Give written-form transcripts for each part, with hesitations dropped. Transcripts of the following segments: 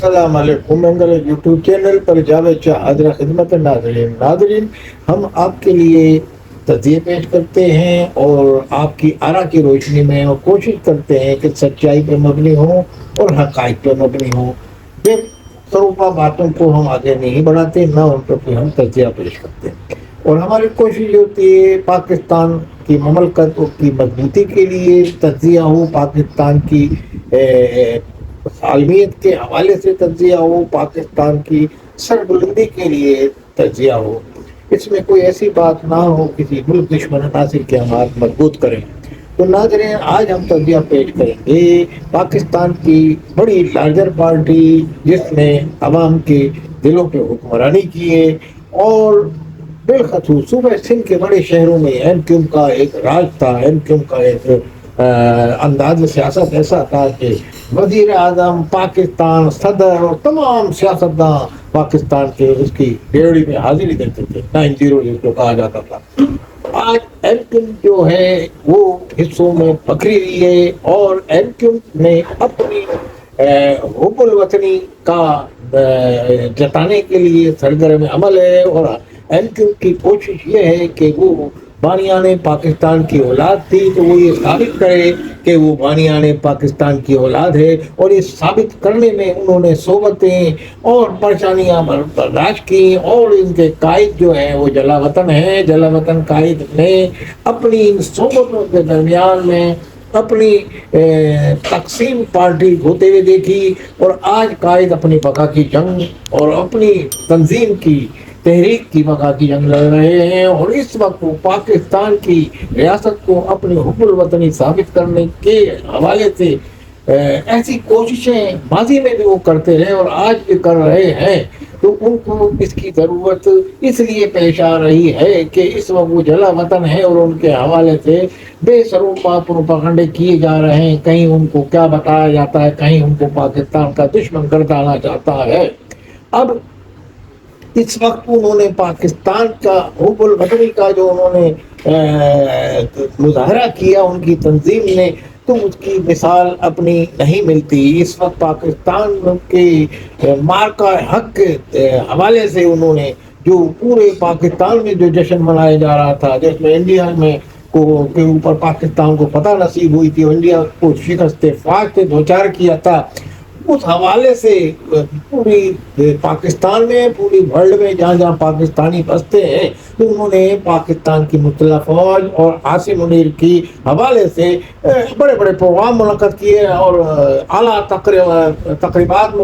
السلام علیکم منگل یوٹیوب چینل پر جاوید شاہ حاضر خدمت ناظرین ہم آپ کے لیے تجزیے پیش کرتے ہیں اور آپ کی آرا کی روشنی میں اور کوشش کرتے ہیں کہ سچائی پر مبنی ہوں اور حقائق پر مبنی ہوں. بے سروپا باتوں کو ہم آگے نہیں بڑھاتے، نہ ان پر کوئی ہم تجزیہ پیش کرتے ہیں. اور ہماری کوشش یہ ہوتی ہے پاکستان کی مملکت کی مضبوطی کے لیے تجزیہ ہو، پاکستان کی عالمیت کے حوالے سے تجزیہ ہو، پاکستان کی سربلندی کے لیے تجزیہ ہو. اس میں کوئی ایسی بات نہ ہو کسی ملک دشمن عناصر کے ہمات مضبوط کریں. تو ناظرین، آج ہم تجزیہ پیش کریں گے پاکستان کی بڑی لارجر پارٹی جس نے عوام کے دلوں پہ حکمرانی کی ہے اور بالخصوص صوبہ سندھ کے بڑے شہروں میں ایم کیو ایم کا ایک راج تھا. ایم کیو ایم کا ایک انداز سیاست ایسا تھا کہ وزیر اعظم پاکستان، صدر اور تمام سیاستداں پاکستان کے اس کی بیڑی میں حاضری دیتے تھے. 9-0 جس کو کہا جاتا تھا. آج ایم کیو ایم جو ہے وہ حصوں میں بکھری ہوئی ہے اور ایم کیو ایم نے اپنی حب الوطنی کا جتانے کے لیے سرگرم عمل ہے. اور ایم کیو ایم کی کوشش یہ ہے کہ وہ بانیان پاکستان کی اولاد تھی تو وہ یہ ثابت کرے کہ وہ بانیان پاکستان کی اولاد ہے، اور یہ ثابت کرنے میں انہوں نے صحبتیں اور پریشانیاں برداشت کی. اور ان کے قائد جو ہیں وہ جلا وطن ہیں. جلا وطن قائد نے اپنی ان صحبتوں کے درمیان میں اپنی تقسیم پارٹی ہوتے ہوئے دیکھی، اور آج قائد اپنی بقا کی جنگ اور اپنی تنظیم کی تحریک کی بقا کی جنگ لڑ رہے ہیں. اور اس وقت وہ پاکستان کی ریاست کو اپنے حب الوطنی ثابت کرنے کے حوالے سے ایسی کوششیں ماضی میں بھی وہ کرتے رہے اور آج بھی کر رہے ہیں. تو ان کو اس کی ضرورت اس لیے پیش آ رہی ہے کہ اس وقت وہ جلا وطن ہے اور ان کے حوالے سے بے سروپا پروپاگنڈے کیے جا رہے ہیں. کہیں ان کو کیا بتایا جاتا ہے، کہیں ان کو پاکستان کا دشمن کر ڈالا جاتا ہے. اب اس وقت انہوں نے پاکستان کا حب الوطنی کا جو انہوں نے مظاہرہ کیا ان کی تنظیم نے، تو اس کی مثال اپنی نہیں ملتی. اس وقت پاکستان کے مارکا حق کے حوالے سے انہوں نے جو پورے پاکستان میں جو جشن منایا جا رہا تھا، جس میں انڈیا میں کے اوپر پاکستان کو فتح نصیب ہوئی تھی، انڈیا کو شکست فاش سے دوچار کیا تھا، اس حوالے سے پوری پاکستان میں پوری ورلڈ میں جہاں جہاں پاکستانی بستے ہیں تو انہوں نے پاکستان کی مسلح فوج اور عاصم منیر کی حوالے سے بڑے بڑے پروگرام منعقد کیے اور اعلیٰ تقریبات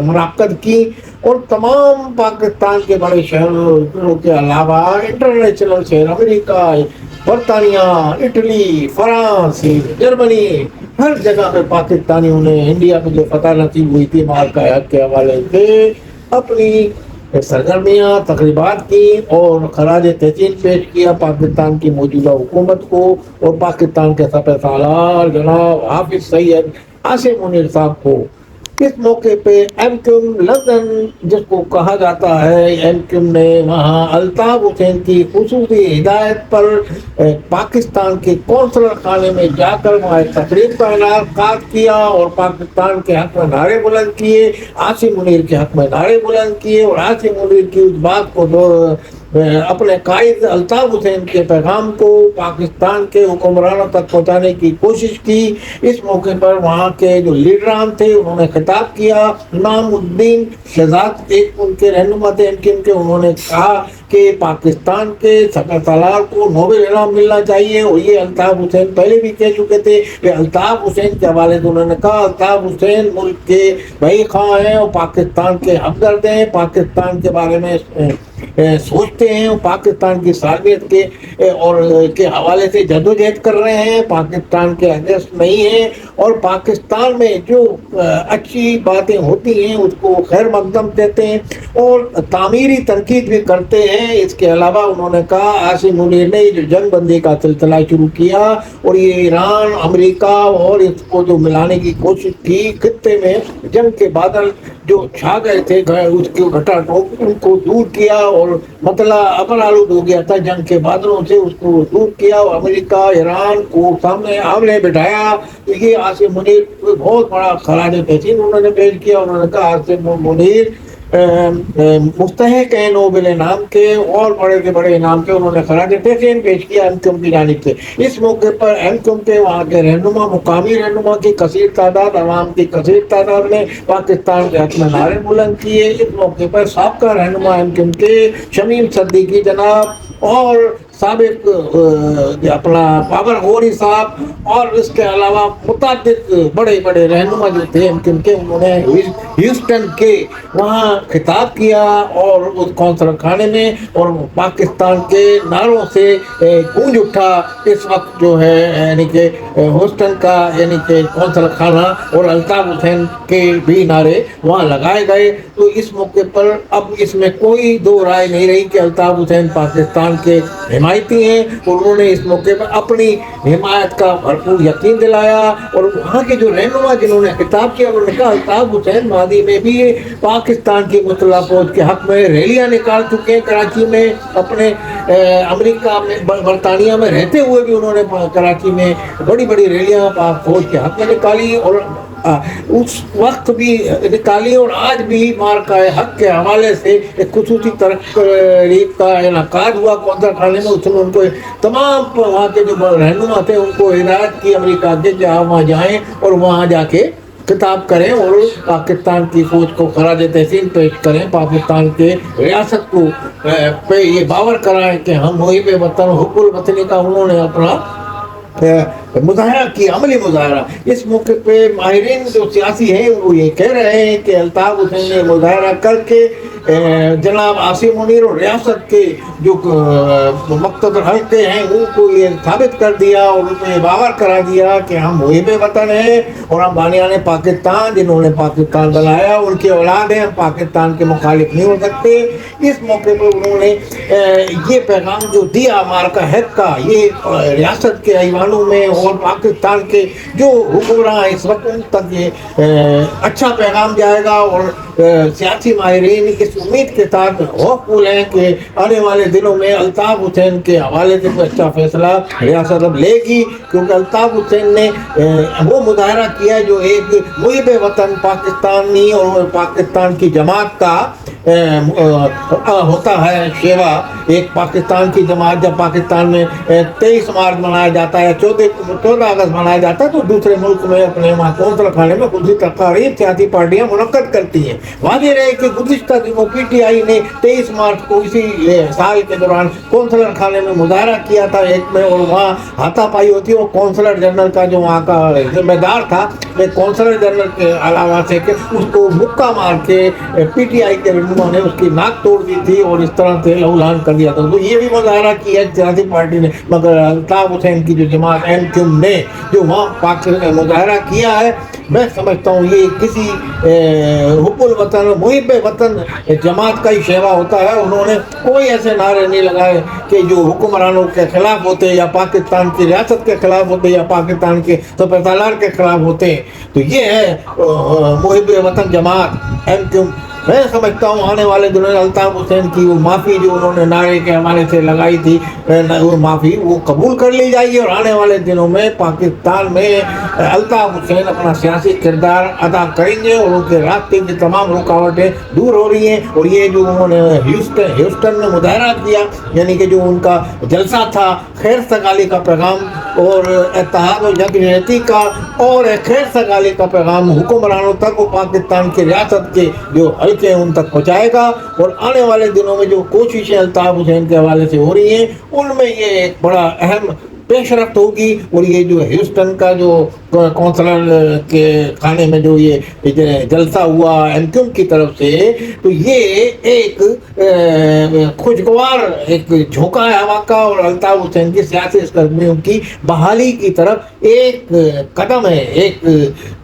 منعقد کی. اور تمام پاکستان کے بڑے شہروں کے علاوہ انٹرنیشنل شہر امریکہ، برطانیہ، اٹلی، فرانس، جرمنی، ہر جگہ پہ پاکستانیوں نے انڈیا میں جو فتح نصیب ہوئی تھی مارکا حق کے حوالے سے اپنی سرگرمیاں تقریبات کی اور خراج تحسین پیش کیا پاکستان کی موجودہ حکومت کو اور پاکستان کے سپہ سالار جناب حافظ سید عاصم منیر صاحب کو. اس موقع پہ ایم کیو ایم لندن جس کو کہا جاتا ہے، ایم کیو ایم نے وہاں الطاف حسین کی خصوصی ہدایت پر پاکستان کے قونصلر خانے میں جا کر وہاں ایک تقریب کا انعقاد کیا اور پاکستان کے حق میں نعرے بلند کیے، عاصم منیر کے حق میں نعرے بلند کیے اور عاصم منیر کی اس بات کو اپنے قائد الطاف حسین کے پیغام کو پاکستان کے حکمرانوں تک پہنچانے کی کوشش کی. اس موقع پر وہاں کے جو لیڈران تھے انہوں نے خطاب کیا. امام الدین شہزاد ایک ان کے رہنما تھے انہوں نے کہا کہ پاکستان کے سپہ سالار کو نوبل انعام ملنا چاہیے، اور یہ الطاف حسین پہلے بھی کہہ چکے تھے کہ الطاف حسین کے حوالے سے انہوں نے کہا الطاف حسین ملک کے بھائی خواہ ہیں اور پاکستان کے ہمدرد ہیں، پاکستان کے بارے میں سوچتے ہیں، پاکستان کی سالمیت کے حوالے سے جدوجہد کر رہے ہیں، پاکستان کے اگینسٹ نہیں ہیں، اور پاکستان میں جو اچھی باتیں ہوتی ہیں اس کو خیر مقدم کہتے ہیں اور تعمیری تنقید بھی کرتے ہیں. اس کے علاوہ انہوں نے کہا عاصم منیر نے جو جنگ بندی کا سلسلہ شروع کیا اور یہ ایران، امریکہ اور اس کو جو ملانے کی کوشش کی، خطے میں جنگ کے بادل جو چھا گئے تھے اس کے گھٹا ٹوپ ان کو دور کیا اور مطلع امن آلود ہو گیا تھا جنگ کے بادلوں سے، اس کو دور کیا اور امریکہ ایران کو سامنے آمنے بٹھایا۔ یہ عاصم منیر بہت بڑا خراج تحسین انہوں نے پیش کیا۔ انہوں نے کہا عاصم منیر مستحق ہیں نوبل انعام کے اور بڑے سے بڑے انعام کے، انہوں نے خراج تحسین پیش کیا ایم کیو ایم کی جانب سے۔ اس موقع پر ایم کیو ایم کے وہاں کے رہنما، مقامی رہنما کی کثیر تعداد، عوام کی کثیر تعداد نے پاکستان کے حق میں نعرے بلند کیے۔ اس موقع پر سابقہ رہنما ایم کیو ایم کے شمیم صدیقی جناب اور سابق اپنا بابر غوری صاحب اور اس کے علاوہ متعدد بڑے بڑے رہنما جو تھے ایم کیو ایم کے، انہوں نے ہیوسٹن کے وہاں خطاب کیا اور اس کونسل خانے میں، اور پاکستان کے نعروں سے گونج اٹھا اس وقت جو ہے، یعنی کہ ہیوسٹن کا یعنی کہ کونسل خانہ اور الطاف حسین کے بھی نعرے وہاں لگائے گئے۔ تو اس موقع پر اب اس میں کوئی دو رائے نہیں رہی کہ الطاف حسین پاکستان کے حمایتی ہیں، اور انہوں نے اس موقع پر اپنی حمایت کا بھرپور یقین دلایا۔ اور وہاں کے جو رہنما جنہوں نے خطاب کیا، انہوں نے کہا الطاف حسین ماضی میں بھی پاکستان کی مسلح فوج کے حق میں ریلیاں نکال چکے ہیں کراچی میں، اپنے امریکہ میں برطانیہ میں رہتے ہوئے بھی انہوں نے کراچی میں بڑی بڑی ریلیاں پاک فوج کے حق میں نکالی، اور اس وقت بھی نکالی، اور آج بھی مارکہ حق کے حوالے سے ایک خصوصی تقریب کا انعقاد ہوا کونسل خانے میں۔ اس میں ان کو تمام وہاں کے جو رہنما تھے ان کو ہدایت کی امریکہ کے کہ آپ وہاں جائیں اور وہاں جا کے خطاب کریں اور پاکستان کی فوج کو خراج تحسین پیش کریں، پاکستان کے ریاست کو پہ یہ باور کرائیں کہ ہم محب وطن، حب الوطنی کا انہوں نے اپنا مظاہرہ کیا، عملی مظاہرہ۔ اس موقع پہ ماہرین جو سیاسی ہیں وہ یہ کہہ رہے ہیں کہ الطاف حسین نے مظاہرہ کر کے جناب عاصم منیر اور ریاست کے جو مقتدر حلقے ہیں ان کو یہ ثابت کر دیا اور ان کو یہ باور کرا دیا کہ ہم محب وطن ہیں اور ہم بانیان پاکستان، جنہوں نے پاکستان بنایا ان کی اولاد ہیں، ہم پاکستان کے مخالف نہیں ہو سکتے۔ اس موقع پر انہوں نے یہ پیغام جو دیا مارکہ حق کا، یہ ریاست کے ایوانوں میں اور پاکستان کے جو حکمراں اس وقت ان تک یہ اچھا پیغام جائے گا، اور سیاسی ماہرین اس امید کے ساتھ ہوپفل ہیں کہ آنے والے دنوں میں الطاف حسین کے حوالے سے کوئی اچھا فیصلہ ریاست اب لے گی، کیونکہ الطاف حسین نے وہ مظاہرہ کیا جو ایک محب وطن پاکستانی اور پاکستان کی جماعت کا ہوتا ہے شیوا۔ ایک پاکستان کی جماعت جب پاکستان میں 23 مارچ منایا جاتا ہے، 14 اگست منایا جاتا ہے، تو دوسرے ملک میں اپنے وہاں کونسل خانے میں خصوصی تقاریب سیاسی پارٹیاں منعقد کرتی ہیں۔ واضح رہے کہ گزشتہ دنوں پی ٹی آئی نے 23 مارچ کو اسی سال کے دوران کونسلر خانے میں مظاہرہ کیا تھا ایک میں، اور وہاں ہاتھا پائی ہوتی ہے، اور کونسلر جنرل کا جو وہاں کا ذمہ دار تھا، کونسلر جنرل کے علاوہ سے کہ اس کو مکہ مار کے پی ٹی آئی کے رہنما نے اس کی ناک توڑ دی تھی اور اس طرح سے لہولان کر دیا تھا۔ تو یہ بھی مظاہرہ کیا سیاسی پارٹی نے، مگر الطاف حسین کی جو جماعت ایم کیو ایم نے جو وہاں مظاہرہ کیا ہے، میں سمجھتا ہوں یہ کسی حب الوطن، محب وطن جماعت کا ہی شیوا ہوتا ہے۔ انہوں نے کوئی ایسے نعرے نہیں لگائے کہ جو حکمرانوں کے خلاف ہوتے یا پاکستان کی ریاست کے خلاف ہوتے یا پاکستان کے سپہ سالار کے خلاف ہوتے۔ تو یہ ہے محب وطن جماعت ایم کیو ایم۔ میں سمجھتا ہوں آنے والے دنوں میں الطاف حسین کی وہ معافی جو انہوں نے نعرے کے حوالے سے لگائی تھی، وہ معافی وہ قبول کر لی جائے گی، اور آنے والے دنوں میں پاکستان میں الطاف حسین اپنا سیاسی کردار ادا کریں گے اور ان کے راستے کی تمام رکاوٹیں دور ہو رہی ہیں۔ اور یہ جو انہوں نے ہیوسٹن میں مظاہرہ کیا، یعنی کہ جو ان کا جلسہ تھا خیر سگالی کا پیغام اور اتحاد و یکجہتی کا اور خیر سگالی کا پیغام حکمرانوں تک، وہ پاکستان کی ریاست کے جو حلقے ان تک پہنچائے گا۔ اور آنے والے دنوں میں جو کوششیں الطاف حسین کے حوالے سے ہو رہی ہیں ان میں یہ ایک بڑا اہم پیش رفت ہوگی۔ اور یہ جو ہیوسٹن کا جو کونسلر کے خانے میں جو یہ جلسہ ہوا ایم کیو ایم کی طرف سے، تو یہ ایک خوشگوار ایک جھونکا ہے ہوا کا، اور الطاف حسین کی سیاسی سرگرمیوں کی بحالی کی طرف ایک قدم ہے، ایک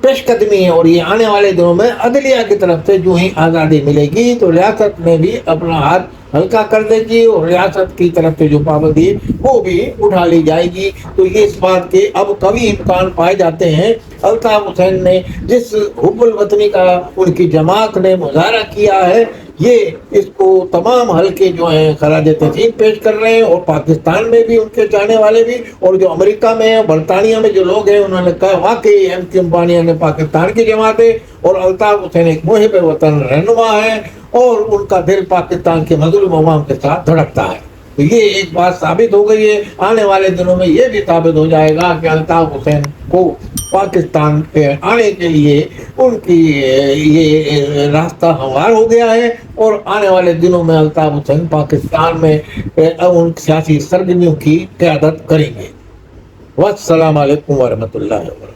پیش قدمی ہے، اور یہ آنے والے دنوں میں عدلیہ کی طرف سے جو ہی آزادی ملے گی تو ریاست میں بھی اپنا ہاتھ ہلکا کر دے گی، اور ریاست کی طرف سے جو پابندی وہ بھی اٹھا لی جائے گی۔ تو یہ اس بات کے اب قوی امکان پائے جاتے ہیں۔ الطاف حسین نے جس حب الوطنی کا ان کی جماعت نے مظاہرہ کیا ہے، یہ اس کو تمام حلقے جو ہیں خراج تحسین پیش کر رہے ہیں، اور پاکستان میں بھی ان کے چاہنے والے بھی، اور جو امریکہ میں برطانیہ میں جو لوگ ہیں انہوں نے کہا واقعی ایم کیو امبانی نے پاکستان کی جماعت ہے، اور الطاف حسین ایک محب وطن رہنما ہے، اور ان کا دل پاکستان کے مظلوم عوام کے ساتھ دھڑکتا ہے۔ تو یہ ایک بات ثابت ہو گئی ہے۔ آنے والے دنوں میں یہ بھی ثابت ہو جائے گا کہ الطاف حسین کو پاکستان پہ آنے کے لیے ان کی یہ راستہ ہموار ہو گیا ہے، اور آنے والے دنوں میں الطاف حسین پاکستان میں ان سیاسی سرگرمیوں کی قیادت کریں گے۔ والسلام علیکم ورحمۃ اللہ وبرکاتہ۔